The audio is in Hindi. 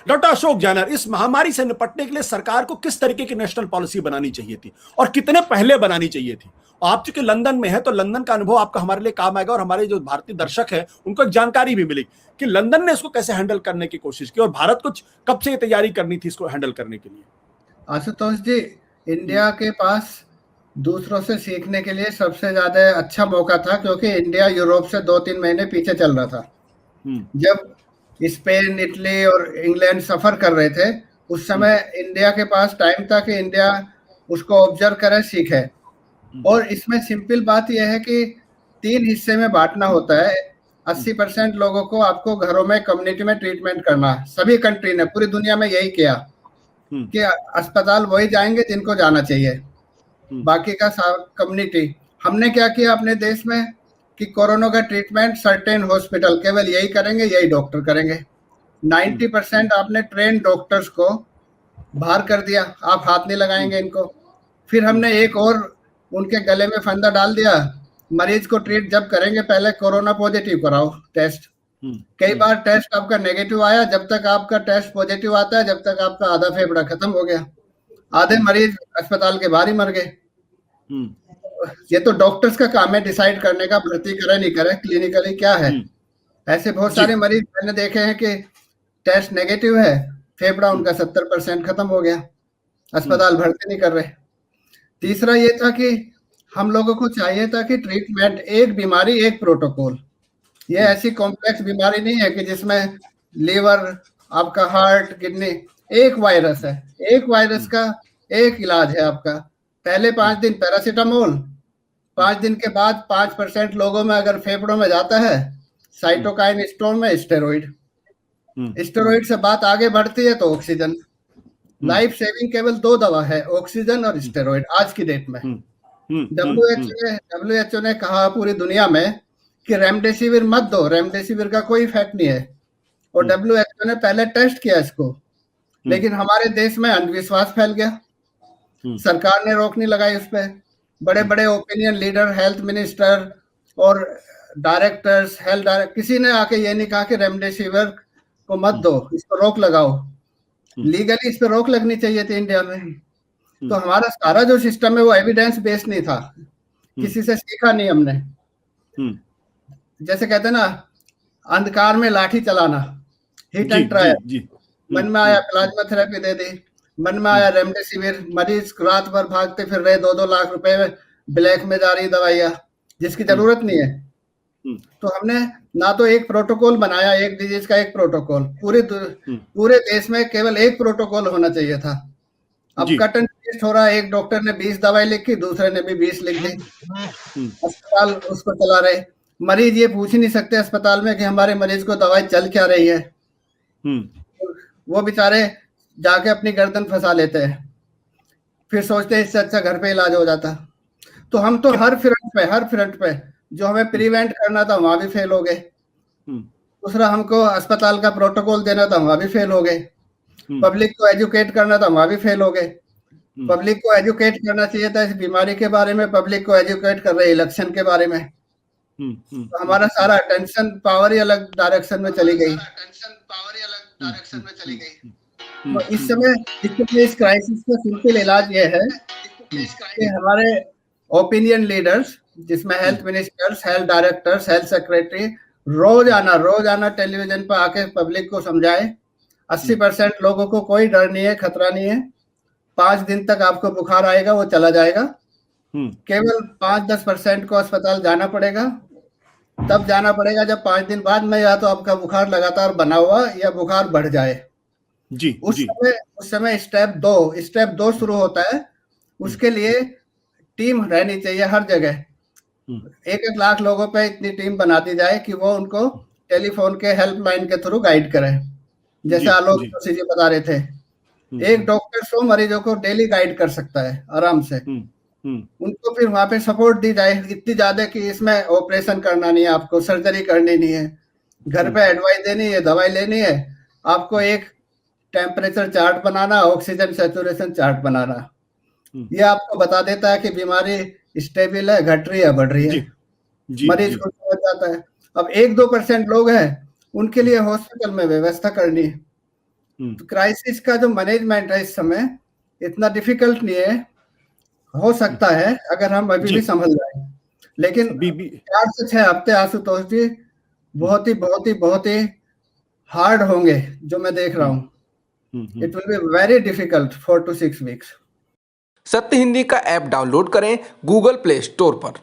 डॉक्टर अशोक जानर, इस महामारी से निपटने के लिए सरकार को किस तरीके की नेशनल पॉलिसी बनानी चाहिए थी और कितने पहले बनानी चाहिए थी? आप चूंकि लंदन में है तो लंदन का अनुभव आपका हमारे लिए काम आएगा और हमारे जो भारतीय दर्शक है उनको एक जानकारी भी मिलेगी कि लंदन ने इसको कैसे हैंडल करने की कोशिश की और भारत को कब से तैयारी करनी थी इसको हैंडल करने के लिए। आशुतोष जी, इंडिया के पास दूसरों से सीखने के लिए सबसे ज्यादा अच्छा मौका था, क्योंकि इंडिया यूरोप से 2-3 महीने पीछे चल रहा था। जब स्पेन, इटली और इंग्लैंड सफर कर रहे थे, उस समय इंडिया के पास टाइम था कि इंडिया उसको ऑब्जर्व करे, सीखे। और इसमें सिंपल बात यह है कि 3 हिस्से में बांटना होता है। 80% लोगों को आपको घरों में, कम्युनिटी में ट्रीटमेंट करना है। सभी कंट्री ने, पूरी दुनिया में यही किया कि अस्पताल वही जाएंगे जिनको जाना चाहिए, बाकी का कम्युनिटी। हमने क्या किया अपने देश में कि कोरोना का ट्रीटमेंट सर्टेन हॉस्पिटल केवल यही करेंगे, यही डॉक्टर करेंगे। 90% आपने ट्रेन डॉक्टर्स को बाहर कर दिया, आप हाथ नहीं लगाएंगे इनको। फिर हमने एक और उनके गले में फंदा डाल दिया, मरीज को ट्रीट जब करेंगे पहले कोरोना पॉजिटिव कराओ टेस्ट। कई बार टेस्ट आपका नेगेटिव आया, जब तक आपका टेस्ट पॉजिटिव आता है जब तक आपका आधा फेफड़ा खत्म हो गया, आधे मरीज अस्पताल के बाहर ही मर गए। ये तो डॉक्टर्स का काम है डिसाइड करने का, भर्ती करे नहीं करे, क्लिनिकली क्या है। ऐसे बहुत सारे मरीज मैंने देखे हैं कि टेस्ट नेगेटिव है, फेफड़ा उनका 70% खत्म हो गया, अस्पताल भर्ती नहीं कर रहे। तीसरा ये था कि हम लोगों को चाहिए था कि ट्रीटमेंट, एक बीमारी एक प्रोटोकॉल। ये ऐसी कॉम्प्लेक्स बीमारी नहीं है कि जिसमें लीवर, आपका हार्ट, किडनी, एक वायरस है, एक वायरस का एक इलाज है आपका। पहले 5 दिन पैरासीटामोल, 5 दिन के बाद 5% लोगों में अगर फेफड़ों में जाता है, साइटोकाइन स्टोर्म में स्टेरॉइड। स्टेरॉइड से बात आगे बढ़ती है तो ऑक्सीजन। लाइफ सेविंग केवल 2 दवा है, ऑक्सीजन और स्टेरॉइड आज की डेट में। डब्ल्यूएचओ ने कहा पूरी दुनिया में कि रेमडेसिविर मत दो, रेमडेसिविर का कोई इफेक्ट नहीं है। और डब्ल्यूएचओ ने पहले टेस्ट किया इसको, लेकिन हमारे देश में अंधविश्वास फैल गया, सरकार ने रोक नहीं लगाई उस पर। बड़े बड़े ओपिनियन लीडर, हेल्थ मिनिस्टर और डायरेक्टर्स, हेल्थ डायरेक्टर, किसी ने आके ये नहीं कहा कि रेमडेसिविर को मत दो, इसको रोक लगाओ। लीगली इस पर रोक लगनी चाहिए थी इंडिया में। तो हमारा सारा जो सिस्टम है वो एविडेंस बेस्ड नहीं था, किसी से सीखा नहीं हमने। जैसे कहते हैं ना, अंधकार में लाठी चलाना, हिट एंड ट्रायल। मन में आया प्लाज्मा थेरेपी दे दी, मन में आया रेमडेसिविर, मरीज रात भर भागते फिर रहे, 2-2 लाख रुपए में ब्लैक में जा रही दवाइयाँ जिसकी जरूरत नहीं है। तो हमने ना तो एक प्रोटोकॉल बनाया, एक डिजीज का एक प्रोटोकॉल, पूरे देश में केवल एक प्रोटोकॉल होना चाहिए था। अब कट एंड पेस्ट हो रहा है, एक डॉक्टर ने 20 दवाई लिखी, दूसरे ने भी 20 लिख दी, अस्पताल उसको चला रहे। मरीज ये पूछ ही नहीं सकते अस्पताल में कि हमारे मरीज को दवाई चल क्या रही है। वो बेचारे जाके अपनी गर्दन फंसा लेते हैं, फिर सोचते हैं इससे अच्छा घर पे इलाज हो जाता। तो हम तो हर फ्रंट पे जो हमें प्रिवेंट करना था वहां भी फेल हो गए। दूसरा, हमको अस्पताल का प्रोटोकॉल देना था, वहां भी फेल हो गए। पब्लिक को एजुकेट करना था, वहां भी फेल हो गए। पब्लिक को एजुकेट करना चाहिए था इस बीमारी के बारे में, पब्लिक को एजुकेट कर रहे इलेक्शन के बारे में। तो हमारा सारा अटेंशन पावर ही अलग डायरेक्शन में चली गई। तो इस समय इस क्राइसिस का सिंपल इलाज ये है कि हमारे ओपिनियन लीडर्स, जिसमें health ministers, health directors, health secretary, रोज आना टेलीविजन पर आके पब्लिक को समझाए 80% लोगों को कोई डर नहीं है, खतरा नहीं है। 5 दिन तक आपको बुखार आएगा, वो चला जाएगा। केवल 5-10% को अस्पताल जाना पड़ेगा, तब जाना पड़ेगा जब 5 दिन बाद में या तो आपका बुखार लगातार बना हुआ या बुखार बढ़ जाए। उस समय स्टेप 2 शुरू होता है। उसके लिए टीम रहनी चाहिए हर जगह। 1-1 लाख लोगों पे इतनी टीम बना दी जाए कि वो उनको टेलीफोन के हेल्पलाइन के थ्रू गाइड करें, जैसे आलोक जोशी जी बता रहे थे। एक डॉक्टर 100 मरीजों को डेली गाइड कर सकता है आराम से। उनको फिर वहां पे सपोर्ट दी जाए इतनी ज्यादा कि इसमें ऑपरेशन करना नहीं है, आपको सर्जरी करनी नहीं है, घर पे एडवाइस देनी है, दवाई लेनी है, आपको एक टेम्परेचर चार्ट बनाना, ऑक्सीजन सैचुरेशन चार्ट बनाना। ये आपको बता देता है कि बीमारी स्टेबल है, घट रही है, बढ़ रही है। मरीज को समझ जाता है। अब 1-2% लोग हैं, उनके लिए हॉस्पिटल में व्यवस्था करनी है। क्राइसिस का जो मैनेजमेंट है इस समय इतना डिफिकल्ट नहीं है, हो सकता है अगर हम अभी भी संभल जाए, लेकिन 4 से 6 हफ्ते आशुतोष जी बहुत ही हार्ड होंगे जो मैं देख रहा हूँ। It will be very difficult 4 to 6 weeks। सत्य हिंदी का ऐप डाउनलोड करें गूगल प्ले स्टोर पर।